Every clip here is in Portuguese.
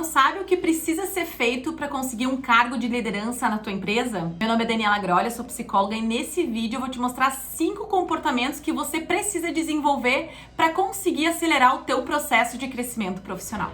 não sabe o que precisa ser feito para conseguir um cargo de liderança na tua empresa? Meu nome é Daniela Grolha, sou psicóloga e nesse vídeo eu vou te mostrar 5 comportamentos que você precisa desenvolver para conseguir acelerar o teu processo de crescimento profissional.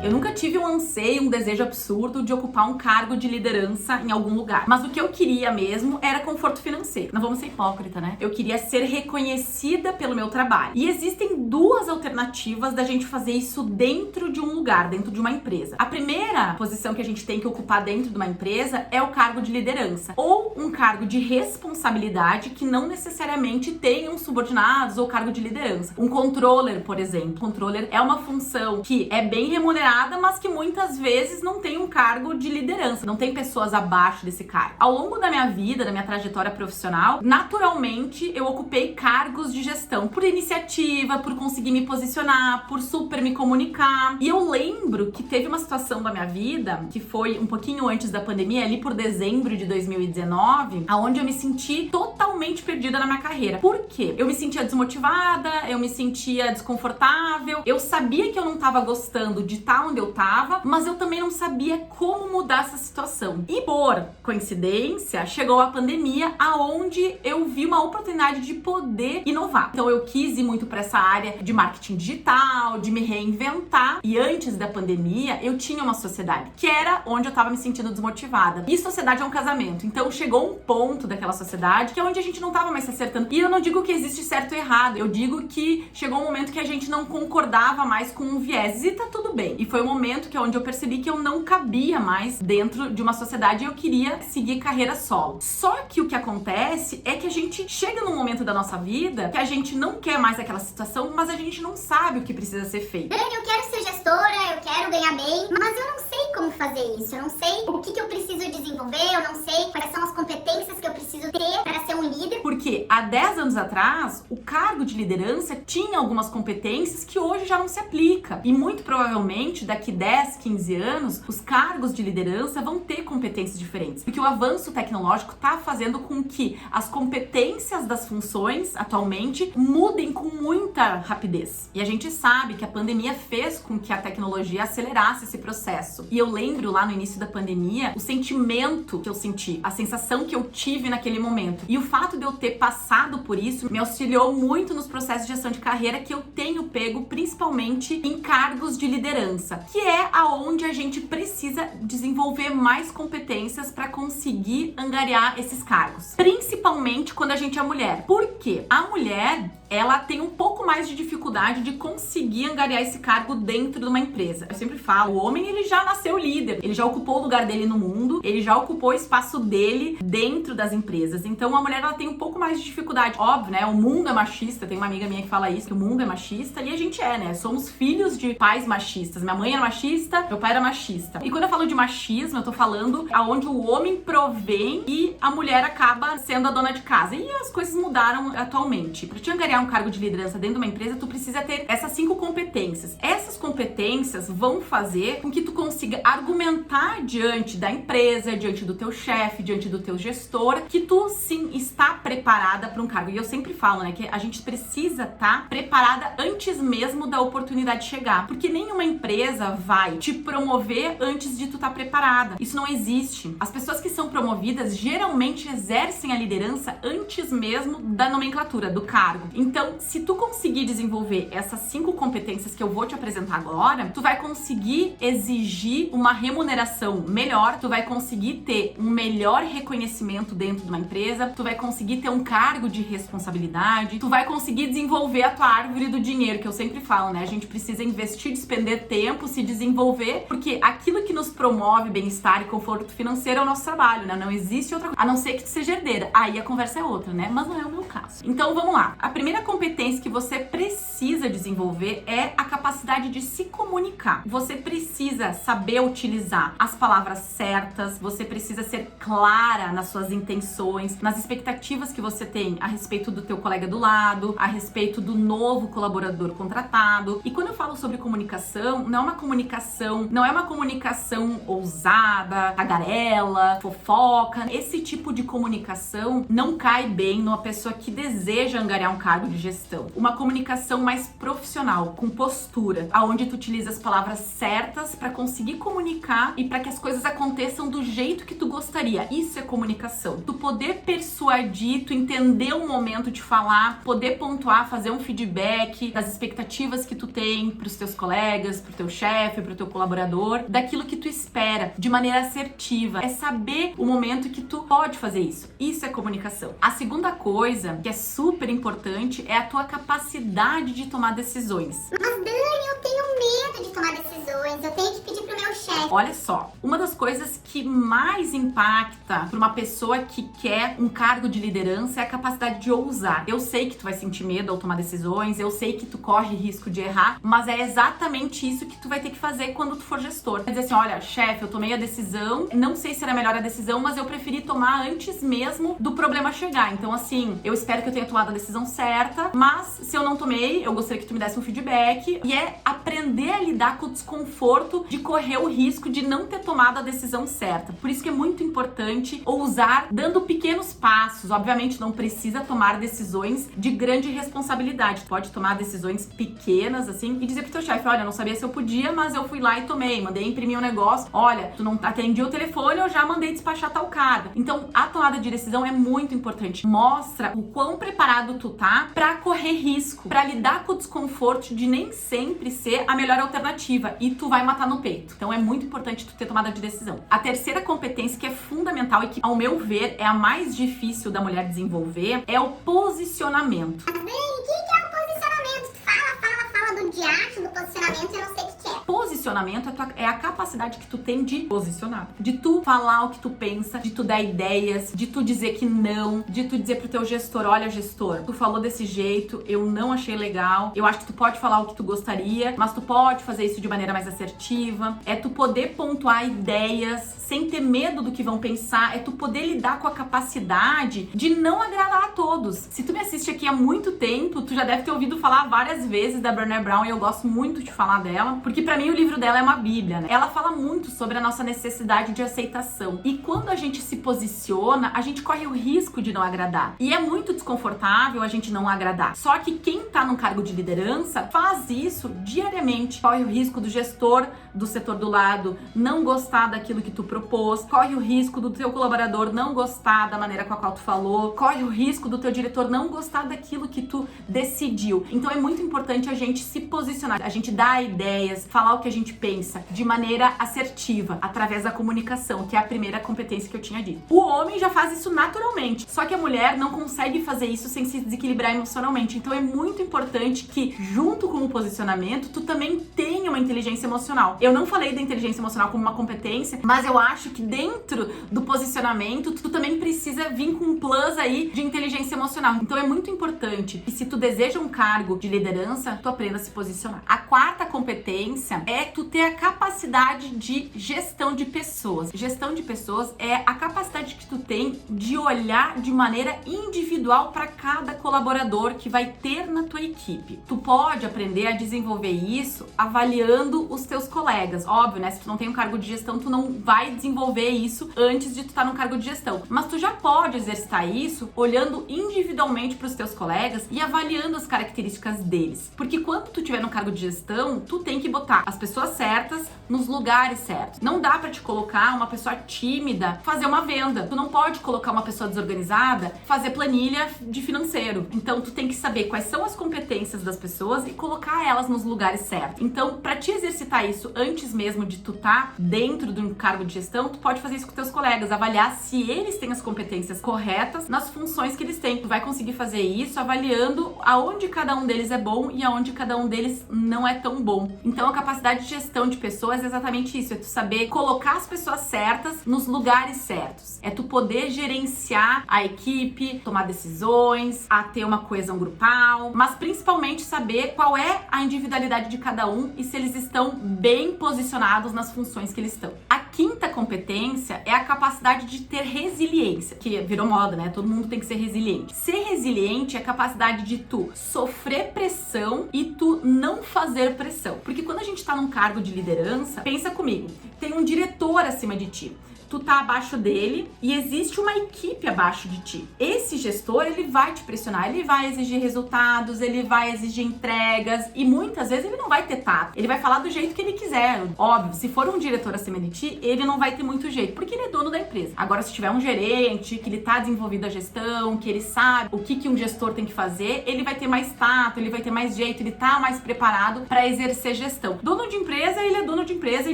Eu nunca tive um anseio, um desejo absurdo de ocupar um cargo de liderança em algum lugar. Mas o que eu queria mesmo era conforto financeiro. Não vamos ser hipócrita, né? Eu queria ser reconhecida pelo meu trabalho. E existem 2 alternativas da gente fazer isso dentro de um lugar, dentro de uma empresa. A primeira posição que a gente tem que ocupar dentro de uma empresa é o cargo de liderança. Ou um cargo de responsabilidade que não necessariamente tenham subordinados ou cargo de liderança. Um controller, por exemplo. Controller é uma função que é bem remunerada, mas que muitas vezes não tem um cargo de liderança, não tem pessoas abaixo desse cargo. Ao longo da minha vida, da minha trajetória profissional, naturalmente eu ocupei cargos de gestão por iniciativa, por conseguir me posicionar, por super me comunicar. E eu lembro que teve uma situação da minha vida, que foi um pouquinho antes da pandemia, ali por dezembro de 2019, aonde eu me senti totalmente perdida na minha carreira. Por quê? Eu me sentia desmotivada, eu me sentia desconfortável, eu sabia que eu não estava gostando de estar onde eu tava, mas eu também não sabia como mudar essa situação. E por coincidência, chegou a pandemia, aonde eu vi uma oportunidade de poder inovar. Então eu quis ir muito para essa área de marketing digital, de me reinventar. E antes da pandemia, eu tinha uma sociedade, que era onde eu tava me sentindo desmotivada. E sociedade é um casamento. Então chegou um ponto daquela sociedade que é onde a gente não tava mais se acertando. E eu não digo que existe certo e errado, eu digo que chegou um momento que a gente não concordava mais com um viés. E tá tudo bem. E foi um momento que é onde eu percebi que eu não cabia mais dentro de uma sociedade e eu queria seguir carreira solo. Só que o que acontece é que a gente chega num momento da nossa vida que a gente não quer mais aquela situação, mas a gente não sabe o que precisa ser feito. Dani, eu quero ser gestora, eu quero ganhar bem, mas eu não sei como fazer isso, eu não sei o que eu preciso desenvolver, eu não sei quais são as competências que eu preciso ter para ser um líder. Porque há 10 anos atrás, o cargo de liderança tinha algumas competências que hoje já não se aplica. E muito provavelmente, daqui 10, 15 anos, os cargos de liderança vão ter competências diferentes. Porque o avanço tecnológico está fazendo com que as competências das funções, atualmente, mudem com muita rapidez. E a gente sabe que a pandemia fez com que a tecnologia acelerasse esse processo. E eu lembro lá no início da pandemia, o sentimento que eu senti, a sensação que eu tive naquele momento. E o fato de eu ter passado por isso me auxiliou muito nos processos de gestão de carreira que eu tenho pego, principalmente em cargos de liderança, que é aonde a gente precisa desenvolver mais competências para conseguir angariar esses cargos. Principalmente quando a gente é mulher. Por quê? A mulher, ela tem um pouco mais de dificuldade de conseguir angariar esse cargo dentro de uma empresa. Eu sempre falo, o homem, ele já nasceu líder, ele já ocupou o lugar dele no mundo, ele já ocupou o espaço dele dentro das empresas. Então a mulher, ela tem um pouco mais de dificuldade. Óbvio, né? O mundo é machista, tem uma amiga minha que fala isso, que o mundo é machista, e a gente é, né? Somos filhos de pais machistas. Minha mãe era machista, meu pai era machista. E quando eu falo de machismo, eu tô falando aonde o homem provém e a mulher acaba sendo a dona de casa. E as coisas mudaram atualmente. Pra te angariar um cargo de liderança dentro de uma empresa, tu precisa ter essas 5 competências. Essas competências vão fazer com que tu consiga argumentar diante da empresa, diante do teu chefe, diante do teu gestor, que tu sim está preparada para um cargo. E eu sempre falo, né, que a gente precisa estar preparada antes mesmo da oportunidade chegar. Porque nenhuma empresa vai te promover antes de tu estar preparada. Isso não existe. As pessoas que são promovidas geralmente exercem a liderança antes mesmo da nomenclatura, do cargo. Então, se tu conseguir desenvolver essas 5 competências que eu vou te apresentar agora, tu vai conseguir exigir uma remuneração melhor, tu vai conseguir ter um melhor reconhecimento dentro de uma empresa, tu vai conseguir ter um cargo de responsabilidade, tu vai conseguir desenvolver a tua árvore do dinheiro, que eu sempre falo, né? A gente precisa investir, despender tempo, se desenvolver, porque aquilo que nos promove bem-estar e conforto financeiro é o nosso trabalho, né? Não existe outra coisa, a não ser que tu seja herdeira. Aí a conversa é outra, né? Mas não é o meu caso. Então vamos lá. A primeira competência que você precisa desenvolver é a capacidade de se comunicar. Você precisa saber utilizar as palavras certas, você precisa ser clara nas suas intenções, nas expectativas que você tem a respeito do teu colega do lado, a respeito do novo colaborador contratado. E quando eu falo sobre comunicação, não é uma comunicação ousada, tagarela, fofoca. Esse tipo de comunicação não cai bem numa pessoa que deseja angariar um cargo de gestão. Uma comunicação mais profissional, com postura, aonde tu utiliza as palavras certas para conseguir comunicar e para que as coisas aconteçam do jeito que tu gostaria. Isso é comunicação. Tu poder persuadir, tu entender o momento de falar, poder pontuar, fazer um feedback das expectativas que tu tem pros teus colegas, pro teu chefe, pro teu colaborador, daquilo que tu espera, de maneira assertiva. É saber o momento que tu pode fazer isso. Isso é comunicação. A segunda coisa, que é super importante, é a tua capacidade de tomar decisões. Mas Dani, eu tenho medo de tomar decisões, eu tenho que pedir pro meu chefe. Olha só, uma das coisas que mais impacta para uma pessoa que quer um cargo de liderança é a capacidade de ousar. Eu sei que tu vai sentir medo ao tomar decisões, eu sei que tu corre risco de errar, mas é exatamente isso que tu vai ter que fazer quando tu for gestor. Vai dizer assim, olha, chefe, eu tomei a decisão, não sei se era melhor a decisão, mas eu preferi tomar antes mesmo do problema chegar. Então, assim, eu espero que eu tenha tomado a decisão certa, mas se eu não tomei, eu gostaria que tu me desse um feedback. E é aprender a lidar com o desconforto de correr o risco de não ter tomado a decisão certa. Por isso que é muito importante ousar dando pequenos passos. Obviamente não precisa tomar decisões de grande responsabilidade. Tu pode tomar decisões pequenas, assim, e dizer pro teu chefe, olha, eu não sabia se eu podia, mas eu fui lá e tomei, mandei imprimir um negócio. Olha, tu não atendia o telefone, eu já mandei despachar tal carga. Então, a tomada de decisão é muito importante. Mostra o quão preparado tu tá pra correr risco, pra lidar com o desconforto de nem sempre ser a melhor alternativa e tu vai matar no peito. Então, é muito importante tu ter tomada de decisão. A terceira competência que é fundamental e que, ao meu ver, é a mais difícil da mulher desenvolver é o posicionamento. Mas Dani, o que é o posicionamento? Fala do diacho do posicionamento, eu não sei o que é. Posicionamento é a capacidade que tu tem de posicionar, de tu falar o que tu pensa, de tu dar ideias, de tu dizer que não, de tu dizer pro teu gestor, olha gestor, tu falou desse jeito, eu não achei legal, eu acho que tu pode falar o que tu gostaria, mas tu pode fazer isso de maneira mais assertiva, é tu poder pontuar ideias sem ter medo do que vão pensar, é tu poder lidar com a capacidade de não agradar a todos. Se tu me assiste aqui há muito tempo, tu já deve ter ouvido falar várias vezes da Brené Brown e eu gosto muito de falar dela, porque pra mim o livro dela é uma bíblia, né? Ela fala muito sobre a nossa necessidade de aceitação. E quando a gente se posiciona, a gente corre o risco de não agradar. E é muito desconfortável a gente não agradar. Só que quem tá num cargo de liderança faz isso diariamente. Corre o risco do gestor do setor do lado não gostar daquilo que tu propôs, corre o risco do teu colaborador não gostar da maneira com a qual tu falou, corre o risco do teu diretor não gostar daquilo que tu decidiu. Então é muito importante a gente se posicionar, a gente dar ideias, falar o que a gente pensa de maneira assertiva, através da comunicação, que é a primeira competência que eu tinha dito. O homem já faz isso naturalmente, só que a mulher não consegue fazer isso sem se desequilibrar emocionalmente. Então é muito importante que, junto com o posicionamento, tu também tenha uma inteligência emocional. Eu não falei da inteligência emocional como uma competência, mas eu acho que dentro do posicionamento, tu também precisa vir com um plus aí de inteligência emocional. Então é muito importante que, se tu deseja um cargo de liderança, tu aprenda a se posicionar. A quarta competência é tu ter a capacidade de gestão de pessoas. Gestão de pessoas é a capacidade que tu tem de olhar de maneira individual para cada colaborador que vai ter na tua equipe. Tu pode aprender a desenvolver isso avaliando os teus colegas. Óbvio, né? Se tu não tem um cargo de gestão, tu não vai desenvolver isso antes de tu estar no cargo de gestão. Mas tu já pode exercitar isso olhando individualmente para os teus colegas e avaliando as características deles. Porque quando tu tiver no cargo de gestão, tu tem que botar as pessoas certas nos lugares certos. Não dá pra te colocar uma pessoa tímida fazer uma venda. Tu não pode colocar uma pessoa desorganizada fazer planilha de financeiro. Então tu tem que saber quais são as competências das pessoas e colocar elas nos lugares certos. Então, pra te exercitar isso antes mesmo de tu tá dentro de um cargo de gestão, tu pode fazer isso com teus colegas, avaliar se eles têm as competências corretas nas funções que eles têm. Tu vai conseguir fazer isso avaliando aonde cada um deles é bom e aonde cada um deles não é tão bom. Então, a capacidade de gestão de pessoas é exatamente isso, é tu saber colocar as pessoas certas nos lugares certos. É tu poder gerenciar a equipe, tomar decisões, a ter uma coesão grupal, mas principalmente saber qual é a individualidade de cada um e se eles estão bem posicionados nas funções que eles estão. A quinta competência é a capacidade de ter resiliência, que virou moda, né? Todo mundo tem que ser resiliente. Ser resiliente é a capacidade de tu sofrer pressão e tu não fazer pressão. Porque quando a gente tá num cargo de liderança, pensa comigo, tem um diretor acima de ti. Tu tá abaixo dele e existe uma equipe abaixo de ti. Esse gestor, ele vai te pressionar, ele vai exigir resultados, ele vai exigir entregas e muitas vezes ele não vai ter tato. Ele vai falar do jeito que ele quiser. Óbvio, se for um diretor acima de ti, ele não vai ter muito jeito, porque ele é dono da empresa. Agora, se tiver um gerente, que ele tá desenvolvido a gestão, que ele sabe o que um gestor tem que fazer, ele vai ter mais tato, ele vai ter mais jeito, ele tá mais preparado para exercer gestão. Dono de empresa, ele é dono de empresa e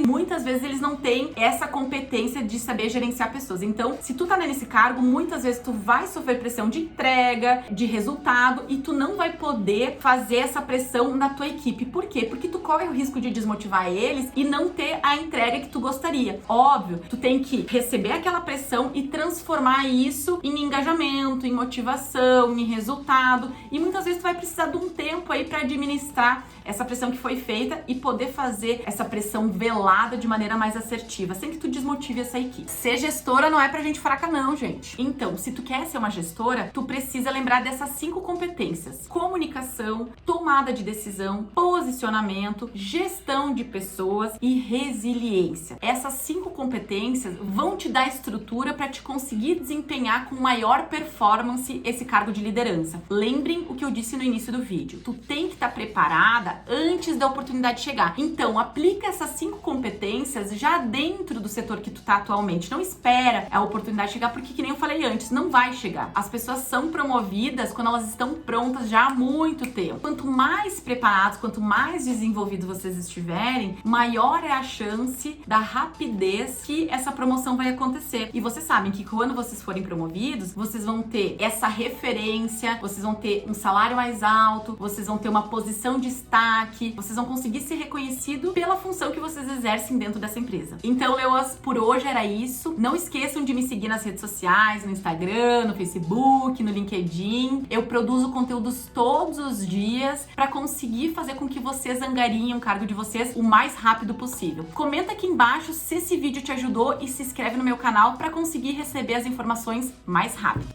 muitas vezes eles não têm essa competência de saber gerenciar pessoas. Então, se tu tá nesse cargo, muitas vezes tu vai sofrer pressão de entrega, de resultado e tu não vai poder fazer essa pressão na tua equipe. Por quê? Porque tu corre o risco de desmotivar eles e não ter a entrega que tu gostaria. Óbvio, tu tem que receber aquela pressão e transformar isso em engajamento, em motivação, em resultado e muitas vezes tu vai precisar de um tempo aí para administrar essa pressão que foi feita e poder fazer essa pressão velada de maneira mais assertiva, sem que tu desmotive essa equipe. Ser gestora não é pra gente fraca não, gente. Então, se tu quer ser uma gestora, tu precisa lembrar dessas 5 competências: comunicação, tomada de decisão, posicionamento, gestão de pessoas e resiliência. Essas 5 competências vão te dar estrutura para te conseguir desempenhar com maior performance esse cargo de liderança. Lembrem o que eu disse no início do vídeo. Tu tem que estar preparada antes da oportunidade chegar. Então, aplica essas 5 competências já dentro do setor que tu tá atualmente. Não espera a oportunidade chegar, porque, que nem eu falei antes, não vai chegar. As pessoas são promovidas quando elas estão prontas já há muito tempo. Quanto mais preparados, quanto mais desenvolvidos vocês estiverem, maior é a chance da rapidez que essa promoção vai acontecer. E vocês sabem que quando vocês forem promovidos, vocês vão ter essa referência, vocês vão ter um salário mais alto, vocês vão ter uma posição de destaque, vocês vão conseguir ser reconhecido pela função que vocês exercem dentro dessa empresa. Então, Leoas, por hoje era isso. Não esqueçam de me seguir nas redes sociais, no Instagram, no Facebook, no LinkedIn. Eu produzo conteúdos todos os dias para conseguir fazer com que vocês angariem o cargo de vocês o mais rápido possível. Comenta aqui embaixo se esse vídeo te ajudou e se inscreve no meu canal para conseguir receber as informações mais rápido.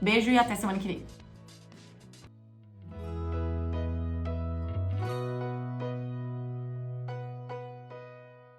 Beijo e até semana que vem.